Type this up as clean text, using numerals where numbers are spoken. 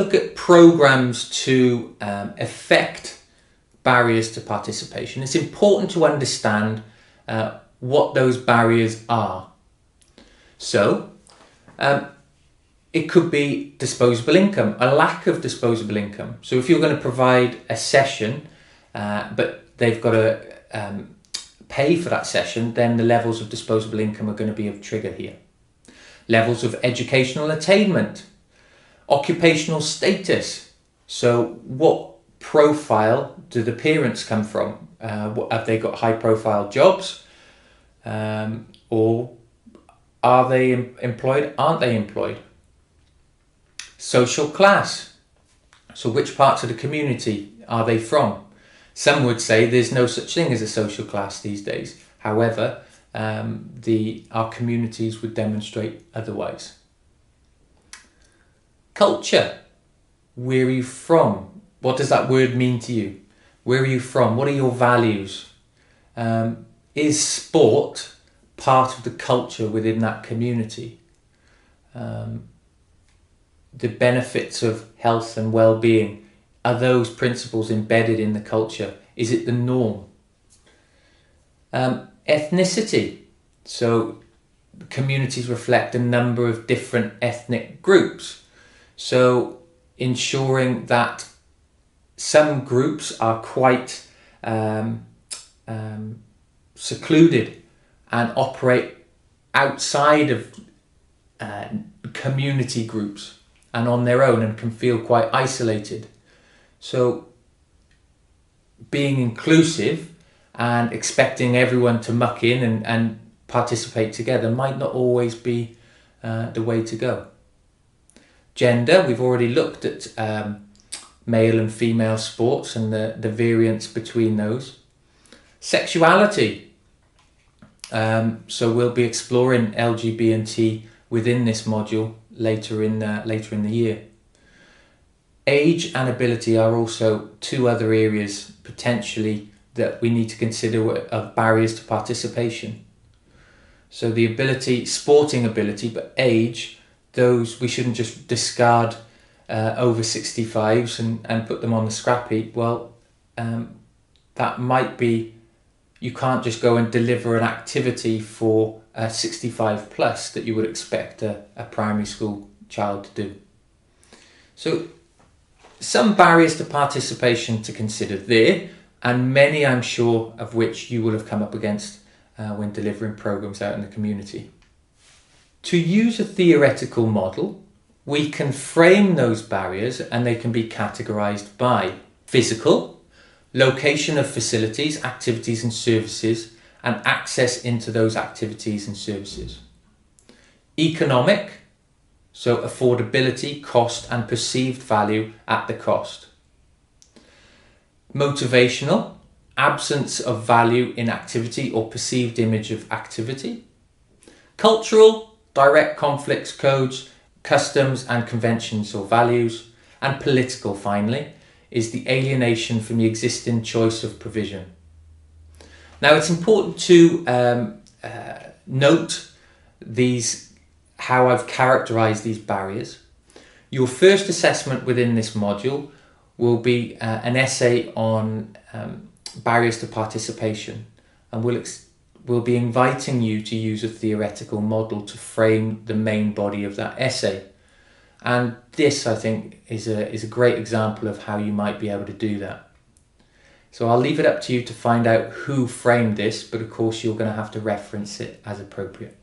look at programs to affect barriers to participation, it's important to understand what those barriers are. So it could be disposable income, a lack of disposable income. So if you're going to provide a session, but they've got to pay for that session, then the levels of disposable income are going to be a trigger here. Levels of educational attainment, occupational status. So what profile do the parents come from? Have they got high profile jobs? Or are they employed? Aren't they employed? Social class. So which parts of the community are they from? Some would say there's no such thing as a social class these days. However, our communities would demonstrate otherwise. Culture. Where are you from? What does that word mean to you? Where are you from? What are your values? Is sport part of the culture within that community? The benefits of health and well-being, are those principles embedded in the culture? Is it the norm? Ethnicity. So communities reflect a number of different ethnic groups. So ensuring that some groups are quite secluded and operate outside of community groups and on their own and can feel quite isolated. So being inclusive and expecting everyone to muck in and participate together might not always be the way to go. Gender, we've already looked at male and female sports and the variance between those. Sexuality, so we'll be exploring LGBT within this module later in the year. Age and ability are also two other areas potentially that we need to consider of barriers to participation. So the ability, sporting ability, but age, those we shouldn't just discard over 65s and put them on the scrap heap. Well, that might be, you can't just go and deliver an activity for 65 plus that you would expect a primary school child to do. So some barriers to participation to consider there, and many I'm sure of which you will have come up against when delivering programs out in the community. To use a theoretical model, we can frame those barriers and they can be categorized by physical, location of facilities, activities and services, and access into those activities and services. Economic, so affordability, cost and perceived value at the cost. Motivational, absence of value in activity or perceived image of activity. Cultural, direct conflicts, codes, customs and conventions or values. And political, finally, is the alienation from the existing choice of provision. Now it's important to note how I've characterised these barriers. Your first assessment within this module will be an essay on barriers to participation, and we'll be inviting you to use a theoretical model to frame the main body of that essay. And this, I think, is a great example of how you might be able to do that. So I'll leave it up to you to find out who framed this, but of course you're going to have to reference it as appropriate.